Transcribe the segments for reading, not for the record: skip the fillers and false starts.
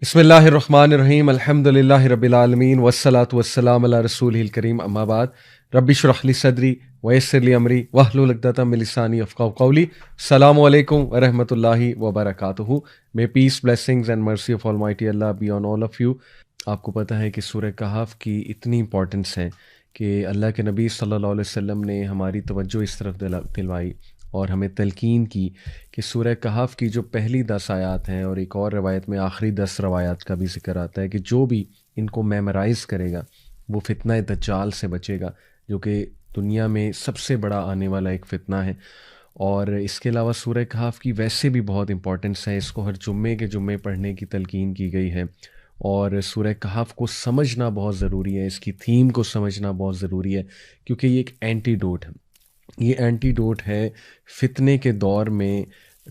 بسم اللہ الرحمن الرحیم الحمد للہ رب العالمین والصلاة والسلام علی رسولہ الکریم اما بعد رب اشرح لی صدری ویسر لی امری واحلل عقدۃ من لسانی یفقہوا قولی. السلام علیکم ورحمۃ اللہ وبرکاتہ. May peace, blessings and mercy of Almighty Allah be on all of you. آپ کو پتہ ہے کہ سورہ کہف کی اتنی امپورٹنس ہے کہ اللہ کے نبی صلی اللہ علیہ وسلم نے ہماری توجہ اس طرف دلوائی اور ہمیں تلقین کی کہ سورہ کہف کی جو پہلی 10 آیات ہیں، اور ایک اور روایت میں آخری 10 روایات کا بھی ذکر آتا ہے کہ جو بھی ان کو میمورائز کرے گا وہ فتنہ دجال سے بچے گا، جو کہ دنیا میں سب سے بڑا آنے والا ایک فتنہ ہے. اور اس کے علاوہ سورہ کہف کی ویسے بھی بہت امپورٹنس ہے، اس کو ہر جمعے کے جمعے پڑھنے کی تلقین کی گئی ہے. اور سورہ کہف کو سمجھنا بہت ضروری ہے، اس کی تھیم کو سمجھنا بہت ضروری ہے، کیونکہ یہ ایک اینٹی ڈوٹ ہے. یہ اینٹی ڈوٹ ہے فتنے کے دور میں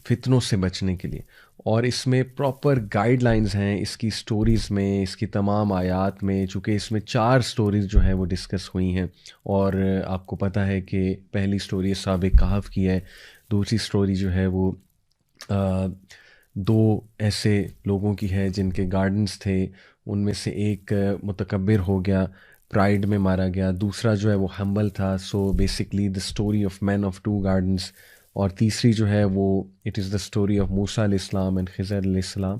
فتنوں سے بچنے کے لیے، اور اس میں پراپر گائیڈ لائنز ہیں اس کی سٹوریز میں، اس کی تمام آیات میں. چونکہ اس میں 4 سٹوریز جو ہیں وہ ڈسکس ہوئی ہیں، اور آپ کو پتہ ہے کہ پہلی سٹوری اصحاب کہف کی ہے، دوسری سٹوری جو ہے وہ 2 ایسے لوگوں کی ہے جن کے گارڈنز تھے، ان میں سے ایک متکبر ہو گیا، پرائڈ میں مارا گیا، دوسرا جو ہے وہ ہمبل تھا. So basically the story of man of 2 gardens. اور تیسری جو ہے وہ it is the story of موسیٰ علیہ السلام اینڈ خضر علیہ السلام،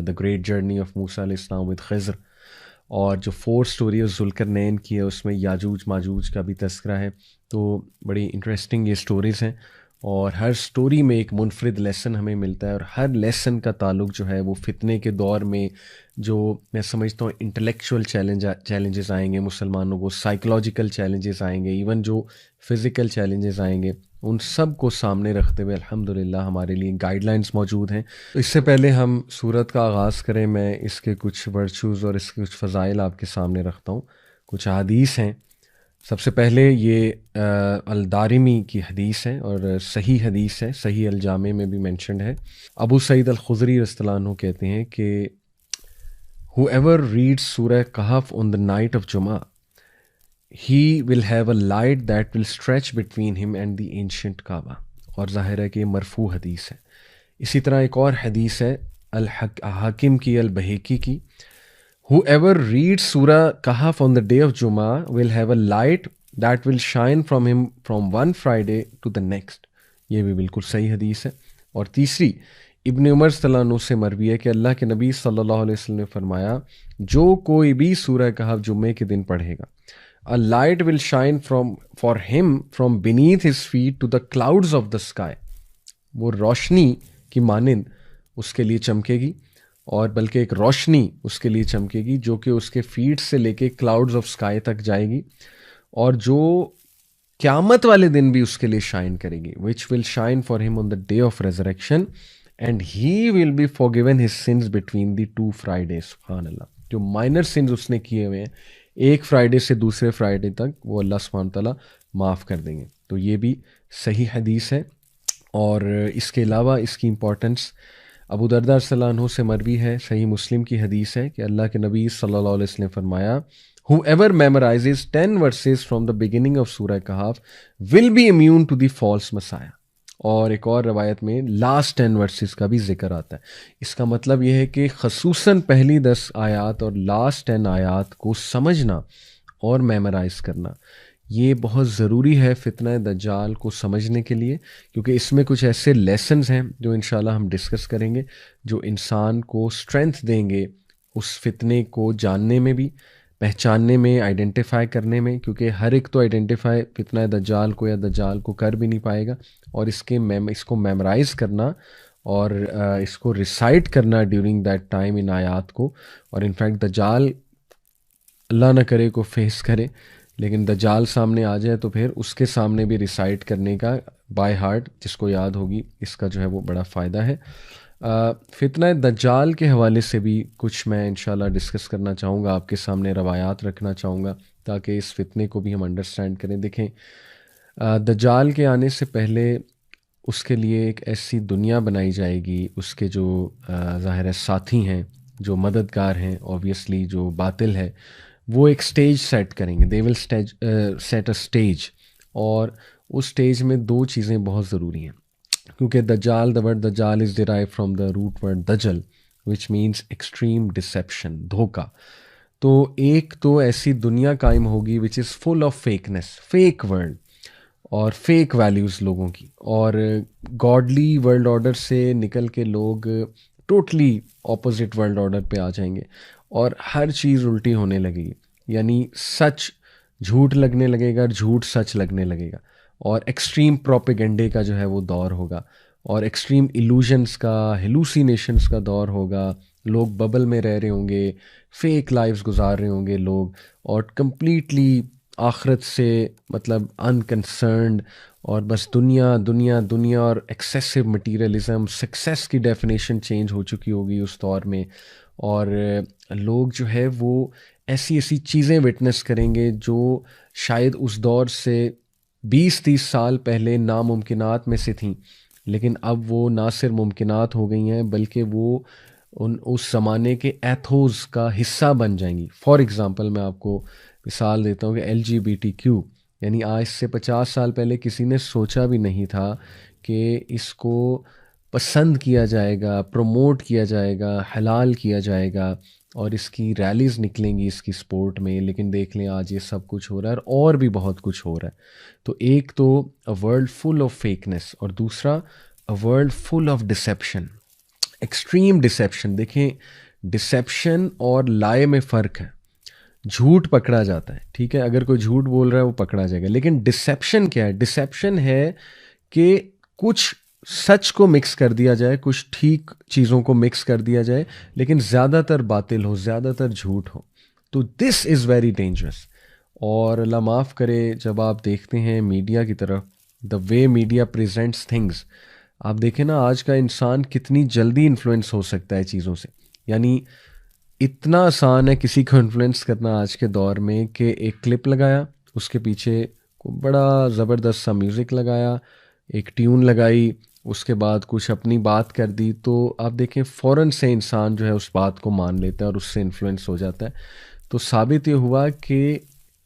دا گریٹ جرنی آف موسیٰ علیہ السلام ود خضر. اور جو 4 سٹوری ہے ذوالقرنین کی ہے، اس میں یاجوج ماجوج کا بھی تذکرہ ہے. تو بڑی انٹرسٹنگ یہ سٹوریز ہیں، اور ہر سٹوری میں ایک منفرد لیسن ہمیں ملتا ہے، اور ہر لیسن کا تعلق جو ہے وہ فتنے کے دور میں جو میں سمجھتا ہوں انٹلیکچوئل چیلنجز آئیں گے مسلمانوں کو، سائیکلوجیکل چیلنجز آئیں گے، ایون جو فزیکل چیلنجز آئیں گے، ان سب کو سامنے رکھتے ہوئے الحمدللہ ہمارے لیے گائیڈ لائنز موجود ہیں. تو اس سے پہلے ہم سورت کا آغاز کریں، میں اس کے کچھ ورچوز اور اس کے کچھ فضائل آپ کے سامنے رکھتا ہوں. کچھ احادیث ہیں. سب سے پہلے یہ الدارمی کی حدیث ہے اور صحیح حدیث ہے، صحیح الجامع میں بھی مینشنڈ ہے. ابو سعید الخدری رضی اللہ عنہ کہتے ہیں کہ whoever reads Surah Kahf on the night of Jummah, he will have a light that will stretch between him and the ancient Kaaba. اور ظاہر ہے کہ یہ مرفوع حدیث ہے. اسی طرح ایک اور حدیث ہے حاکم کی البہیقی کی، whoever reads Surah Kahf on the day of Jummah will have a light that will shine from him from one Friday to the next. یہ بھی بالکل صحیح حدیث ہے. اور تیسری ابن عمر صلی اللہ عنہ سے مروی ہے کہ اللہ کے نبی صلی اللہ علیہ وسلم نے فرمایا، جو کوئی بھی سورہ کہف جمعے کے دن پڑھے گا، a light will shine for him from beneath his feet to the clouds of the sky. وہ روشنی کی مانند اس کے لیے چمکے گی، اور بلکہ ایک روشنی اس کے لیے چمکے گی جو کہ اس کے فیٹ سے لے کے کلاؤڈز آف سکائی تک جائے گی، اور جو قیامت والے دن بھی اس کے لیے شائن کرے گی. which will shine for him on the day of resurrection and he will be forgiven his sins between the 2 Fridays. سبحان اللہ. جو مائنر سنز اس نے کیے ہوئے ہیں ایک فرائیڈے سے دوسرے فرائیڈے تک، وہ اللہ سبحانہ تعالیٰ معاف کر دیں گے. تو یہ بھی صحیح حدیث ہے. اور اس کے علاوہ اس کی امپورٹنس ابو درداء صلی اللہ عنہ سے مروی ہے، صحیح مسلم کی حدیث ہے کہ اللہ کے نبی صلی اللہ علیہ وسلم نے فرمایا، whoever memorizes 10 verses from the beginning of Surah Kahf will be immune to the false messiah. اور ایک اور روایت میں لاسٹ 10 ورسز کا بھی ذکر آتا ہے. اس کا مطلب یہ ہے کہ خصوصاً پہلی 10 آیات اور لاسٹ 10 آیات کو سمجھنا اور میمورائز کرنا یہ بہت ضروری ہے فتنہ دجال کو سمجھنے کے لیے، کیونکہ اس میں کچھ ایسے لیسنز ہیں جو انشاءاللہ ہم ڈسکس کریں گے، جو انسان کو اسٹرینتھ دیں گے اس فتنے کو جاننے میں بھی، پہچاننے میں، آئیڈینٹیفائی کرنے میں. کیونکہ ہر ایک تو آئیڈینٹیفائی فتنہ دجال کو یا دجال کو کر بھی نہیں پائے گا، اور اس کو میمورائز کرنا اور اس کو ریسائٹ کرنا ڈیورنگ دیٹ ٹائم ان آیات کو. اور انفیکٹ دجال اللہ نہ کرے کو فیس کرے، لیکن دجال سامنے آ جائے تو پھر اس کے سامنے بھی ریسائٹ کرنے کا بائی ہارٹ جس کو یاد ہوگی، اس کا جو ہے وہ بڑا فائدہ ہے. فتنہ دجال کے حوالے سے بھی کچھ میں انشاءاللہ ڈسکس کرنا چاہوں گا، آپ کے سامنے روایات رکھنا چاہوں گا تاکہ اس فتنے کو بھی ہم انڈرسٹینڈ کریں. دیکھیں، دجال کے آنے سے پہلے اس کے لیے ایک ایسی دنیا بنائی جائے گی، اس کے جو ظاہر ہے ساتھی ہیں، جو مددگار ہیں، اوبویسلی جو باطل ہے، وہ ایک سٹیج سیٹ کریں گے. دے ول سیٹ اے سٹیج، اور اس سٹیج میں 2 چیزیں بہت ضروری ہیں، کیونکہ دجال، دا ورڈ دجال is derive from the root word دجل وچ مینس ایکسٹریم ڈسیپشن، دھوکا. تو ایک تو ایسی دنیا قائم ہوگی which is full of fakeness, fake world اور فیک ویلیوز لوگوں کی، اور گاڈلی ورلڈ آرڈر سے نکل کے لوگ ٹوٹلی اپوزٹ ورلڈ آرڈر پہ آ جائیں گے، اور ہر چیز الٹی ہونے لگے گی. یعنی سچ جھوٹ لگنے لگے گا، جھوٹ سچ لگنے لگے گا، اور ایکسٹریم پروپیگنڈے کا جو ہے وہ دور ہوگا، اور ایکسٹریم ایلوژنس کا، ہیلوسینیشنس کا دور ہوگا. لوگ ببل میں رہ رہے ہوں گے، فیک لائفز گزار رہے ہوں گے لوگ، اور کمپلیٹلی آخرت سے مطلب انکنسرنڈ، اور بس دنیا دنیا دنیا، اور ایکسیسو مٹیریلزم، سکسیس کی ڈیفینیشن چینج ہو چکی ہوگی اس دور میں. اور لوگ جو ہے وہ ایسی ایسی چیزیں وٹنس کریں گے جو شاید اس دور سے 20-30 سال پہلے ناممکنات میں سے تھیں، لیکن اب وہ نہ صرف ممکنات ہو گئی ہیں بلکہ وہ اس زمانے کے ایتھوز کا حصہ بن جائیں گی. فار ایگزامپل میں آپ کو مثال دیتا ہوں کہ LGBTQ، یعنی آج سے 50 سال پہلے کسی نے سوچا بھی نہیں تھا کہ اس کو پسند کیا جائے گا، پروموٹ کیا جائے گا، حلال کیا جائے گا، اور اس کی ریلیز نکلیں گی اس کی سپورٹ میں. لیکن دیکھ لیں آج یہ سب کچھ ہو رہا ہے، اور بھی بہت کچھ ہو رہا ہے. تو ایک تو اے ورلڈ فل آف فیکنیس، اور دوسرا a world full of deception, extreme deception. دیکھیں ڈسیپشن اور لائے میں فرق ہے. جھوٹ پکڑا جاتا ہے، ٹھیک ہے، اگر کوئی جھوٹ بول رہا ہے وہ پکڑا جائے گا. لیکن ڈسیپشن کیا ہے؟ ڈسیپشن ہے کہ کچھ سچ کو مکس کر دیا جائے، کچھ ٹھیک چیزوں کو مکس کر دیا جائے، لیکن زیادہ تر باطل ہو، زیادہ تر جھوٹ ہو. تو دس از ویری ڈینجرس. اور اللہ معاف کرے، جب آپ دیکھتے ہیں میڈیا کی طرف، دا وے میڈیا پریزنٹس تھنگس، آپ دیکھیں نا آج کا انسان کتنی جلدی انفلوئنس ہو سکتا ہے چیزوں سے. یعنی اتنا آسان ہے کسی کو انفلوئنس کرنا آج کے دور میں کہ ایک کلپ لگایا، اس کے پیچھے بڑا زبردست سا میوزک لگایا، ایک ٹیون لگائی، اس کے بعد کچھ اپنی بات کر دی، تو آپ دیکھیں فوراً سے انسان جو ہے اس بات کو مان لیتا ہے اور اس سے انفلوئنس ہو جاتا ہے. تو ثابت یہ ہوا کہ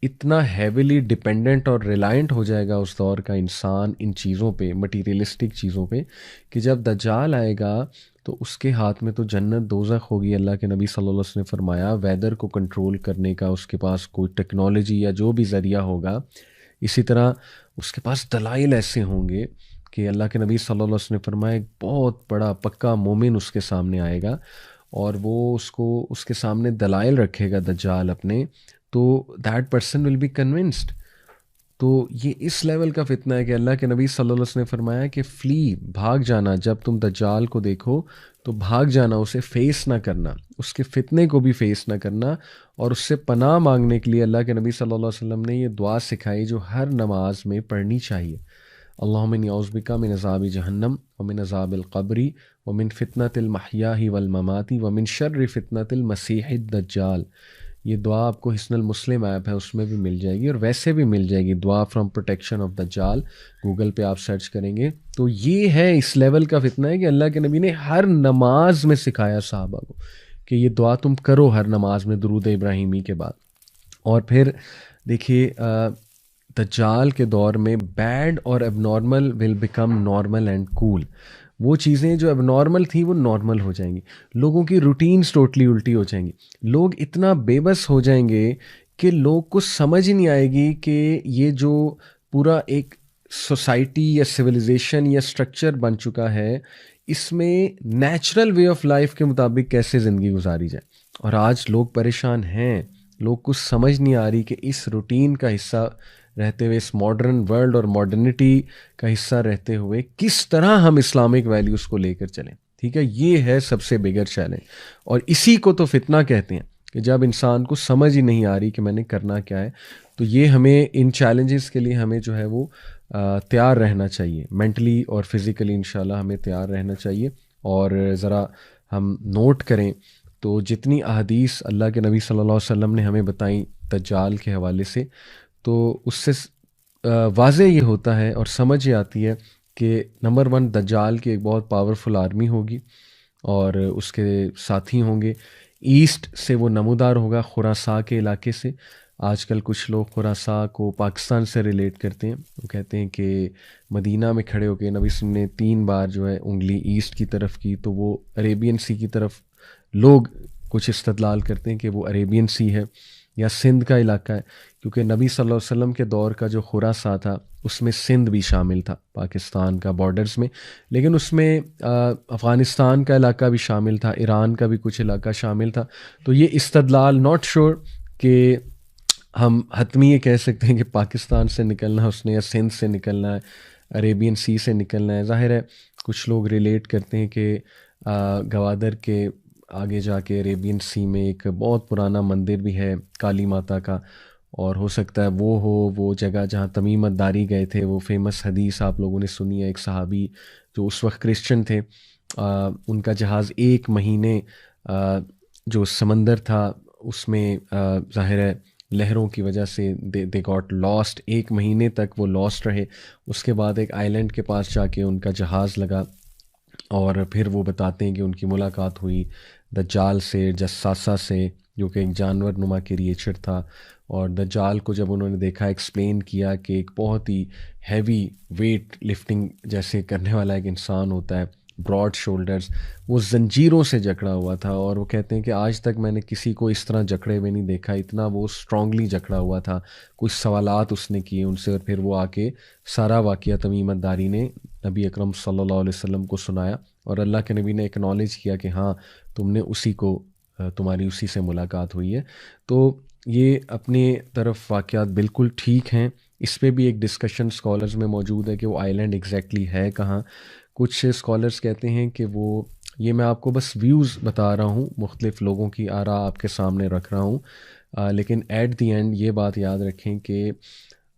اتنا ہیویلی ڈپینڈنٹ اور ریلائنٹ ہو جائے گا اس دور کا انسان ان چیزوں پہ، مٹیریلسٹک چیزوں پہ، کہ جب دجال آئے گا تو اس کے ہاتھ میں تو جنت دوزخ ہوگی. اللہ کے نبی صلی اللہ علیہ وسلم نے فرمایا ویدر کو کنٹرول کرنے کا اس کے پاس کوئی ٹیکنالوجی یا جو بھی ذریعہ ہوگا. اسی طرح اس کے پاس دلائل ایسے ہوں گے کہ اللہ کے نبی صلی اللہ علیہ وسلم نے فرمایا ایک بہت بڑا پکا مومن اس کے سامنے آئے گا، اور وہ اس کے سامنے دلائل رکھے گا دجال اپنے، تو that person will be convinced. تو یہ اس لیول کا فتنہ ہے کہ اللہ کے نبی صلی اللہ علیہ وسلم نے فرمایا کہ بھاگ جانا، جب تم دجال کو دیکھو تو بھاگ جانا، اسے فیس نہ کرنا، اس کے فتنے کو بھی فیس نہ کرنا. اور اس سے پناہ مانگنے کے لیے اللہ کے نبی صلی اللہ علیہ وسلم نے یہ دعا سکھائی جو ہر نماز میں پڑھنی چاہیے. اللہم انی اعوذ بک من عذاب جہنم ومن عذاب القبر ومن فتنۃ المحیاء والممات ومن شر فتنۃ المسیح الدجال. یہ دعا آپ کو حسن المسلم ایپ ہے اس میں بھی مل جائے گی، اور ویسے بھی مل جائے گی، دعا فرام پروٹیکشن آف دجال، گوگل پہ آپ سرچ کریں گے. تو یہ ہے اس لیول کا فتنہ ہے کہ اللہ کے نبی نے ہر نماز میں سکھایا صحابہ کو کہ یہ دعا تم کرو ہر نماز میں درود ابراہیمی کے بعد. اور پھر دیکھیے دجال کے دور میں بیڈ اور اب normal will become normal and cool. وہ چیزیں جو اب نارمل تھیں وہ نارمل ہو جائیں گی، لوگوں کی روٹینز ٹوٹلی الٹی ہو جائیں گی. لوگ اتنا بے بس ہو جائیں گے کہ لوگ کو سمجھ ہی نہیں آئے گی کہ یہ جو پورا ایک سوسائٹی یا سویلائزیشن یا اسٹرکچر بن چکا ہے، اس میں نیچرل وے آف لائف کے مطابق کیسے زندگی گزاری جائے. اور آج لوگ پریشان ہیں، لوگ کو سمجھ نہیں آ رہی کہ اس روٹین کا حصہ رہتے ہوئے، اس ماڈرن ورلڈ اور ماڈرنٹی کا حصہ رہتے ہوئے کس طرح ہم اسلامک ویلیوز کو لے کر چلیں. ٹھیک ہے، یہ ہے سب سے بگر چیلنج، اور اسی کو تو فتنہ کہتے ہیں کہ جب انسان کو سمجھ ہی نہیں آ رہی کہ میں نے کرنا کیا ہے. تو یہ ہمیں ان چیلنجز کے لیے ہمیں جو ہے وہ تیار رہنا چاہیے، مینٹلی اور فزیکلی انشاءاللہ ہمیں تیار رہنا چاہیے. اور ذرا ہم نوٹ کریں تو جتنی احادیث اللہ کے نبی صلی اللہ علیہ وسلم نے ہمیں بتائیں دجال کے حوالے سے، تو اس سے واضح یہ ہوتا ہے اور سمجھ یہ آتی ہے کہ نمبر 1 دجال کی ایک بہت پاورفل آرمی ہوگی اور اس کے ساتھی ہوں گے. ایسٹ سے وہ نمودار ہوگا، خراساں کے علاقے سے. آج کل کچھ لوگ خراساں کو پاکستان سے ریلیٹ کرتے ہیں، وہ کہتے ہیں کہ مدینہ میں کھڑے ہو کے نبی صلی اللہ علیہ وسلم نے 3 بار جو ہے انگلی ایسٹ کی طرف کی تو وہ عریبین سی کی طرف لوگ کچھ استدلال کرتے ہیں کہ وہ عربین سی ہے یا سندھ کا علاقہ ہے، کیونکہ نبی صلی اللہ علیہ وسلم کے دور کا جو خراساں تھا اس میں سندھ بھی شامل تھا پاکستان کا بارڈرز میں، لیکن اس میں افغانستان کا علاقہ بھی شامل تھا، ایران کا بھی کچھ علاقہ شامل تھا. تو یہ استدلال ناٹ شور کہ ہم حتمی یہ کہہ سکتے ہیں کہ پاکستان سے نکلنا ہے اس نے یا سندھ سے نکلنا ہے، عربین سی سے نکلنا ہے. ظاہر ہے کچھ لوگ ریلیٹ کرتے ہیں کہ گوادر کے آگے جا کے عربین سی میں ایک بہت پرانا مندر بھی ہے کالی ماتا کا، اور ہو سکتا ہے وہ جگہ جہاں تمیمت داری گئے تھے. وہ فیمس حدیث آپ لوگوں نے سنی ہے، ایک صحابی جو اس وقت کرسچن تھے، ان کا جہاز ایک مہینے جو سمندر تھا اس میں ظاہر ہے لہروں کی وجہ سے دے گاٹ لاسٹ، ایک مہینے تک وہ لاسٹ رہے. اس کے بعد ایک آئی لینڈ کے پاس جا کے ان کا جہاز لگا، اور پھر وہ بتاتے ہیں کہ ان کی ملاقات ہوئی دجال سے، جساسہ سے، جو کہ ایک جانور نما کریچر تھا. اور دجال کو جب انہوں نے دیکھا، ایکسپلین کیا کہ ایک بہت ہی ہیوی ویٹ لفٹنگ جیسے کرنے والا ایک انسان ہوتا ہے، براڈ شولڈرز، وہ زنجیروں سے جکڑا ہوا تھا. اور وہ کہتے ہیں کہ آج تک میں نے کسی کو اس طرح جکڑے ہوئے نہیں دیکھا، اتنا وہ اسٹرانگلی جکڑا ہوا تھا. کچھ سوالات اس نے کیے ان سے، اور پھر وہ آ کے سارا واقعہ تمیمت داری نے نبی اکرم صلی اللہ علیہ وسلم کو سنایا، اور اللہ کے نبی نے اکنالج کیا کہ ہاں تم نے تمہاری اسی سے ملاقات ہوئی ہے. تو یہ اپنے طرف واقعات بالکل ٹھیک ہیں. اس پہ بھی ایک ڈسکشن اسکالرز میں موجود ہے کہ وہ آئی لینڈ ایگزیکٹلی ہے کہاں. کچھ اسکالرز کہتے ہیں کہ وہ، یہ میں آپ کو بس ویوز بتا رہا ہوں، مختلف لوگوں کی آراء آپ کے سامنے رکھ رہا ہوں، لیکن ایٹ دی اینڈ یہ بات یاد رکھیں کہ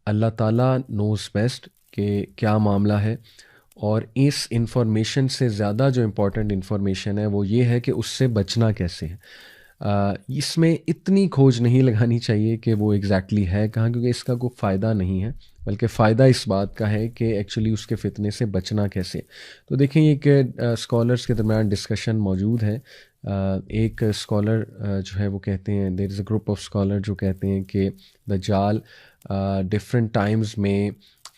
اللہ تعالیٰ نوز بیسٹ کہ کیا معاملہ ہے. اور اس انفارمیشن سے زیادہ جو امپورٹنٹ انفارمیشن ہے وہ یہ ہے کہ اس سے بچنا کیسے ہے. اس میں اتنی کھوج نہیں لگانی چاہیے کہ وہ ایگزیکٹلی ہے کہاں، کیونکہ اس کا کوئی فائدہ نہیں ہے، بلکہ فائدہ اس بات کا ہے کہ ایکچولی اس کے فتنے سے بچنا کیسے. تو دیکھیں یہ کہ اسکالرس کے درمیان ڈسکشن موجود ہے. ایک اسکالر جو ہے وہ کہتے ہیں، دیر از اے گروپ آف اسکالر جو کہتے ہیں کہ دجال ڈفرینٹ ٹائمز میں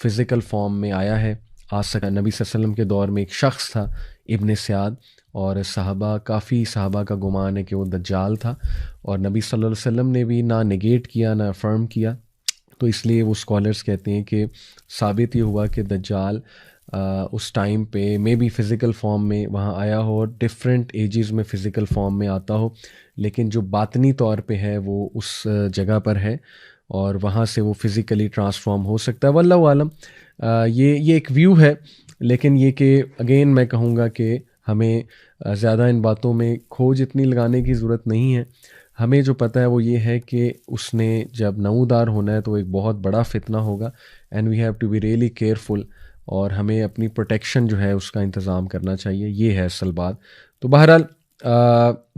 فزیکل فارم میں آیا ہے، آ سکا. نبی صلی اللہ علیہ وسلم کے دور میں ایک شخص تھا ابن سیاد، اور کافی صحابہ کا گمان ہے کہ وہ دجال تھا، اور نبی صلی اللہ علیہ وسلم نے بھی نہ نگیٹ کیا نہ افرم کیا. تو اس لیے وہ اسکالرس کہتے ہیں کہ ثابت یہ ہوا کہ دجال اس ٹائم پہ مے بی فزیکل فارم میں وہاں آیا ہو، اور ڈفرینٹ ایجز میں فزیکل فارم میں آتا ہو، لیکن جو باطنی طور پہ ہے وہ اس جگہ پر ہے، اور وہاں سے وہ فزیکلی ٹرانسفارم ہو سکتا ہے. واللہ عالم. یہ ایک ویو ہے، لیکن یہ کہ اگین میں کہوں گا کہ ہمیں زیادہ ان باتوں میں کھوج اتنی لگانے کی ضرورت نہیں ہے. ہمیں جو پتہ ہے وہ یہ ہے کہ اس نے جب نمودار ہونا ہے تو ایک بہت بڑا فتنہ ہوگا، and we have to be really careful, اور ہمیں اپنی پروٹیکشن جو ہے اس کا انتظام کرنا چاہیے. یہ ہے اصل بات. تو بہرحال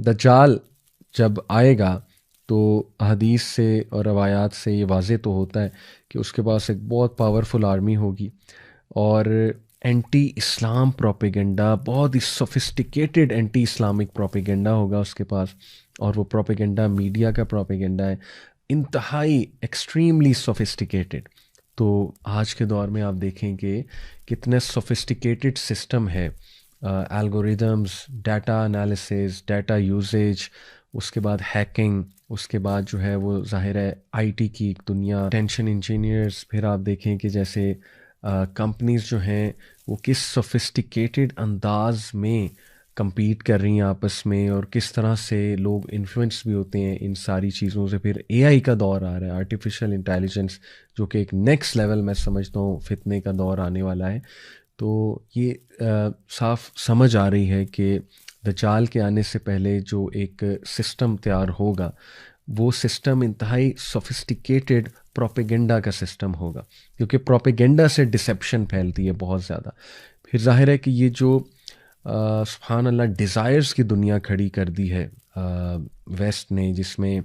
دجال جب آئے گا تو حدیث سے اور روایات سے یہ واضح تو ہوتا ہے کہ اس کے پاس ایک بہت پاورفل آرمی ہوگی، اور اینٹی اسلام پروپیگنڈا، بہت ہی سوفسٹیکیٹڈ اینٹی اسلامک پروپیگنڈا ہوگا اس کے پاس. اور وہ پروپیگنڈا میڈیا کا پروپیگنڈا ہے، انتہائی ایکسٹریملی سوفسٹیکیٹڈ. تو آج کے دور میں آپ دیکھیں کہ کتنے سوفسٹیکیٹڈ سسٹم ہے، algorithms, data analysis, data usage, اس کے بعد ہیکنگ، اس کے بعد جو ہے وہ ظاہر ہے آئی ٹی کی ایک دنیا، ٹینشن انجینئرز. پھر آپ دیکھیں کہ جیسے کمپنیز جو ہیں وہ کس سوفسٹیکیٹڈ انداز میں کمپیٹ کر رہی ہیں آپس میں، اور کس طرح سے لوگ انفلوئنس بھی ہوتے ہیں ان ساری چیزوں سے. پھر اے آئی کا دور آ رہا ہے، آرٹیفیشل انٹیلیجنس، جو کہ ایک نیکسٹ لیول میں سمجھتا ہوں فتنے کا دور آنے والا ہے. تو یہ صاف سمجھ آ رہی ہے کہ دجال کے آنے سے پہلے جو ایک سسٹم تیار ہوگا وہ سسٹم انتہائی سوفسٹیکیٹڈ پروپیگنڈا کا سسٹم ہوگا، کیونکہ پروپیگنڈا سے ڈسیپشن پھیلتی ہے بہت زیادہ. پھر ظاہر ہے کہ یہ جو سبحان اللہ ڈیزائرز کی دنیا کھڑی کر دی ہے ویسٹ نے، جس میں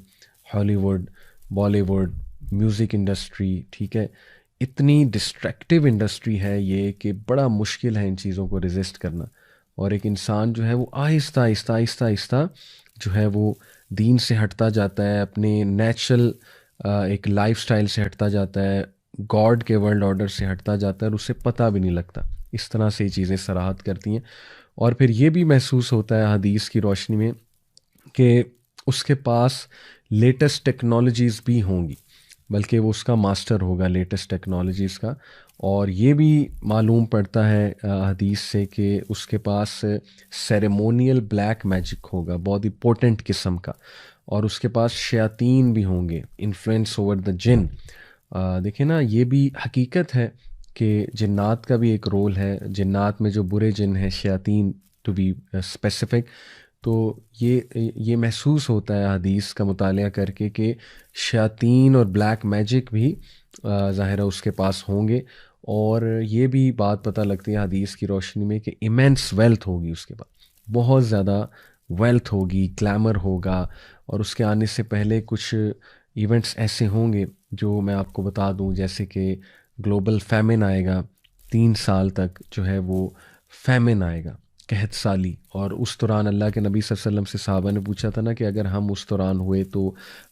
Hollywood, Bollywood, music industry, ٹھیک ہے، اتنی ڈسٹریکٹیو انڈسٹری ہے یہ کہ بڑا مشکل ہے ان چیزوں کو ریزسٹ کرنا. اور ایک انسان جو ہے وہ آہستہ آہستہ آہستہ آہستہ جو ہے وہ دین سے ہٹتا جاتا ہے، اپنے نیچرل ایک لائف سٹائل سے ہٹتا جاتا ہے، گاڈ کے ورلڈ آرڈر سے ہٹتا جاتا ہے، اور اسے پتہ بھی نہیں لگتا. اس طرح سے یہ چیزیں صراحت کرتی ہیں. اور پھر یہ بھی محسوس ہوتا ہے حدیث کی روشنی میں کہ اس کے پاس لیٹسٹ ٹیکنالوجیز بھی ہوں گی، بلکہ وہ اس کا ماسٹر ہوگا لیٹسٹ ٹیکنالوجیز کا. اور یہ بھی معلوم پڑتا ہے حدیث سے کہ اس کے پاس سیریمونیل بلیک میجک ہوگا، بہت ہی پوٹنٹ قسم کا. اور اس کے پاس شیاطین بھی ہوں گے، انفلوئنس اوور دا جن. دیکھیں نا، یہ بھی حقیقت ہے کہ جنات کا بھی ایک رول ہے. جنات میں جو برے جن ہیں، شیاطین ٹو بی اسپیسیفک، تو یہ محسوس ہوتا ہے حدیث کا مطالعہ کر کے کہ شیاطین اور بلیک میجک بھی ظاہرہ اس کے پاس ہوں گے. اور یہ بھی بات پتہ لگتی ہے حدیث کی روشنی میں کہ ایمینس ویلتھ ہوگی اس کے پاس، بہت زیادہ ویلتھ ہوگی، کلیمر ہوگا. اور اس کے آنے سے پہلے کچھ ایونٹس ایسے ہوں گے جو میں آپ کو بتا دوں، جیسے کہ گلوبل فیمن آئے گا، 3 سال تک جو ہے وہ فیمن آئے گا، قحط سالی. اور اس دوران اللہ کے نبی صلی اللہ علیہ وسلم سے صحابہ نے پوچھا تھا نا کہ اگر ہم اس دوران ہوئے تو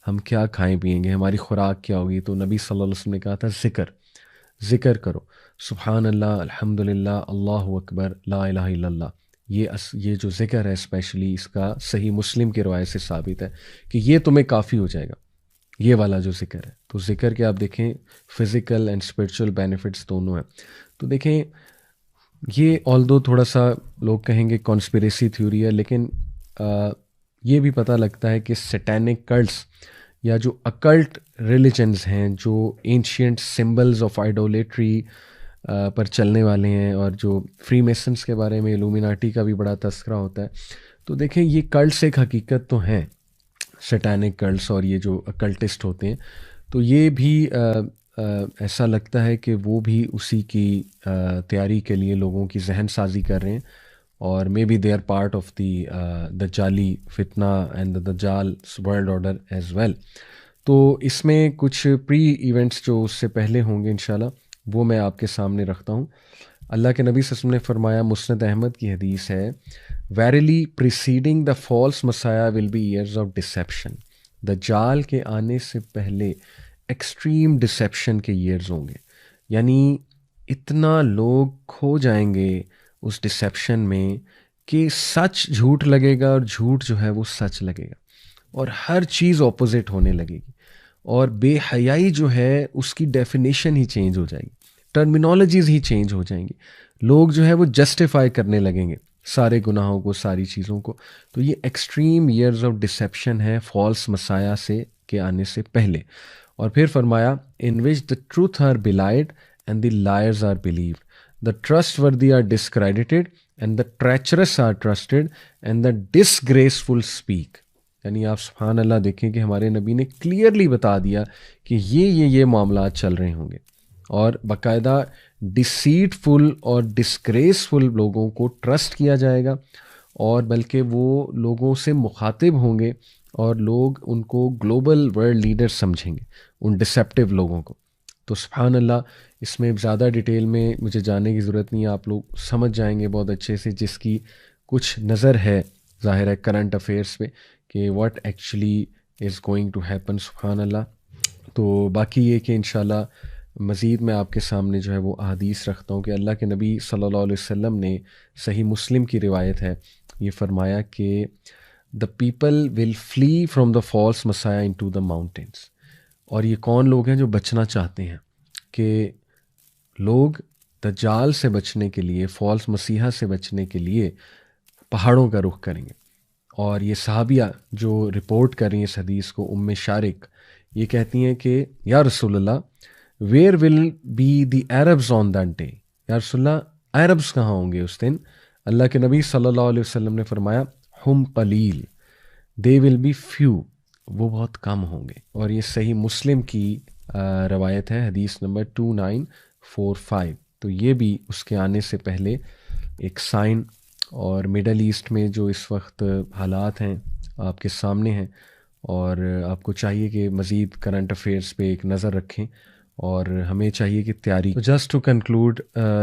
ہم کیا کھائیں پئیں گے، ہماری خوراک کیا ہوگی؟ تو نبی صلی اللہ علیہ وسلم نے کہا تھا ذکر کرو، سبحان اللہ، الحمد للہ، اللہ اکبر، لا الہ الا اللہ. یہ جو ذکر ہے اسپیشلی، اس کا صحیح مسلم کی روایت سے ثابت ہے کہ یہ تمہیں کافی ہو جائے گا، یہ والا جو ذکر ہے. تو ذکر کے آپ دیکھیں فزیکل اینڈ اسپرچول بینیفٹس دونوں ہیں. تو دیکھیں یہ آلدو تھوڑا سا لوگ کہیں گے کانسپریسی تھیوری ہے، لیکن یہ بھی پتہ لگتا ہے کہ سیٹینک کلٹس یا جو اکلٹ ریلیجنز ہیں، جو اینشینٹ سمبلز آف آئیڈولیٹری پر چلنے والے ہیں، اور جو فری میسنس کے بارے میں الومیناٹی کا بھی بڑا تذکرہ ہوتا ہے. تو دیکھیں یہ کلٹس ایک حقیقت تو ہیں، سیٹینک کلٹس اور یہ جو اکلٹسٹ ہوتے ہیں، تو یہ بھی ایسا لگتا ہے کہ وہ بھی اسی کی تیاری کے لیے لوگوں کی ذہن سازی کر رہے ہیں. اور maybe they are part of the دجالی فتنہ اینڈ دا دجال ورلڈ آرڈر ایز ویل. تو اس میں کچھ پری ایونٹس جو اس سے پہلے ہوں گے انشاءاللہ، وہ میں آپ کے سامنے رکھتا ہوں. اللہ کے نبی صلی اللہ علیہ وسلم نے فرمایا، مسند احمد کی حدیث ہے، verily preceding the false messiah will be years of deception. دجال کے آنے سے پہلے ایکسٹریم ڈسیپشن کے ایئرز ہوں گے، یعنی اتنا لوگ کھو جائیں گے اس ڈسیپشن میں کہ سچ جھوٹ لگے گا اور جھوٹ جو ہے وہ سچ لگے گا، اور ہر چیز اپوزٹ ہونے لگے گی. اور بے حیائی جو ہے اس کی ڈیفینیشن ہی چینج ہو جائے گی، ٹرمینالوجیز ہی چینج ہو جائیں گی. لوگ جو ہے وہ جسٹیفائی کرنے لگیں گے سارے گناہوں کو، ساری چیزوں کو. تو یہ ایکسٹریم ایئرز آف ڈسیپشن ہے فالس مسایا سے کے آنے سے پہلے. اور پھر فرمایا، in which the truth are belied and the liars are believed, the trustworthy are discredited and the treacherous are trusted and the disgraceful speak. یعنی آپ سبحان اللہ دیکھیں کہ ہمارے نبی نے کلیئرلی بتا دیا کہ یہ معاملات چل رہے ہوں گے، اور باقاعدہ ڈسیٹ فل اور ڈسگریسفل لوگوں کو ٹرسٹ کیا جائے گا، اور بلکہ وہ لوگوں سے مخاطب ہوں گے اور لوگ ان کو گلوبل ورلڈ لیڈر سمجھیں گے، ان ڈسیپٹیو لوگوں کو. تو سبحان اللہ، اس میں زیادہ ڈیٹیل میں مجھے جانے کی ضرورت نہیں ہے، آپ لوگ سمجھ جائیں گے بہت اچھے سے، جس کی کچھ نظر ہے ظاہر ہے کرنٹ افیئرس پہ کہ what actually is going to happen. سبحان اللہ. تو باقی یہ کہ انشاءاللہ مزید میں آپ کے سامنے جو ہے وہ احادیث رکھتا ہوں کہ اللہ کے نبی صلی اللہ علیہ وسلم نے، صحیح مسلم کی روایت ہے، یہ فرمایا کہ the people will flee from the false messiah into the mountains. اور یہ کون لوگ ہیں جو بچنا چاہتے ہیں؟ کہ لوگ دجال سے بچنے کے لیے، فالس مسیحا سے بچنے کے لیے پہاڑوں کا رخ کریں گے. اور یہ صحابیہ جو رپورٹ کر رہی ہیں اس حدیث کو، ام شارق، یہ کہتی ہیں کہ یا رسول اللہ، where will be the Arabs on that day? یا رسول اللہ عربز کہاں ہوں گے اس دن؟ اللہ کے نبی صلی اللہ علیہ وسلم نے فرمایا، ہم قلیل، دے ول بی فیو، وہ بہت کم ہوں گے. اور یہ صحیح مسلم کی روایت ہے، حدیث نمبر 2945. تو یہ بھی اس کے آنے سے پہلے ایک سائن. اور مڈل ایسٹ میں جو اس وقت حالات ہیں آپ کے سامنے ہیں، اور آپ کو چاہیے کہ مزید کرنٹ افیئرس پہ ایک نظر رکھیں، اور ہمیں چاہیے کہ تیاری. جسٹ ٹو کنکلوڈ،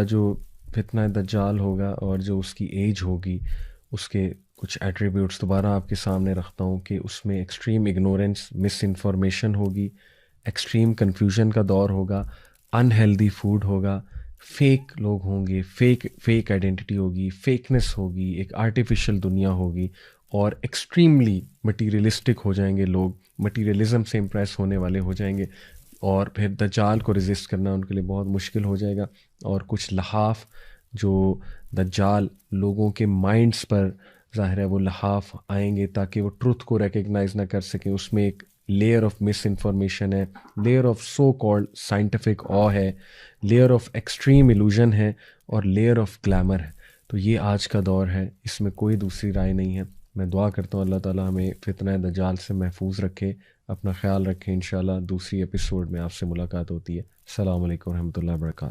جو فتنہ دجال ہوگا اور جو اس کی ایج ہوگی، اس کے کچھ ایٹریبیوٹس دوبارہ آپ کے سامنے رکھتا ہوں کہ اس میں ایکسٹریم اگنورنس، مس انفارمیشن ہوگی، ایکسٹریم کنفیوژن کا دور ہوگا، ان ہیلدی فوڈ ہوگا، فیک لوگ ہوں گے، فیک آئیڈینٹی ہوگی، فیکنس ہوگی، ایک آرٹیفیشل دنیا ہوگی، اور ایکسٹریملی مٹیریلسٹک ہو جائیں گے لوگ، مٹیریلزم سے امپریس ہونے والے ہو جائیں گے، اور پھر دجال کو ریزسٹ کرنا ان کے لیے بہت مشکل ہو جائے گا. اور کچھ لحاف جو دجال لوگوں کے مائنڈس پر ظاہر ہے وہ لحاف آئیں گے تاکہ وہ ٹروتھ کو ریکگنائز نہ کر سکیں. اس میں ایک لیئر آف مس انفارمیشن ہے، layer of so called scientific آ ہے، لیئر آف ایکسٹریم ایلوژن ہے، اور لیئر آف گلیمر ہے. تو یہ آج کا دور ہے، اس میں کوئی دوسری رائے نہیں ہے. میں دعا کرتا ہوں اللہ تعالیٰ ہمیں فتنہ دجال سے محفوظ رکھے. اپنا خیال رکھیں. انشاءاللہ دوسری ایپیسوڈ میں آپ سے ملاقات ہوتی ہے. السلام علیکم ورحمۃ اللہ وبرکاتہ.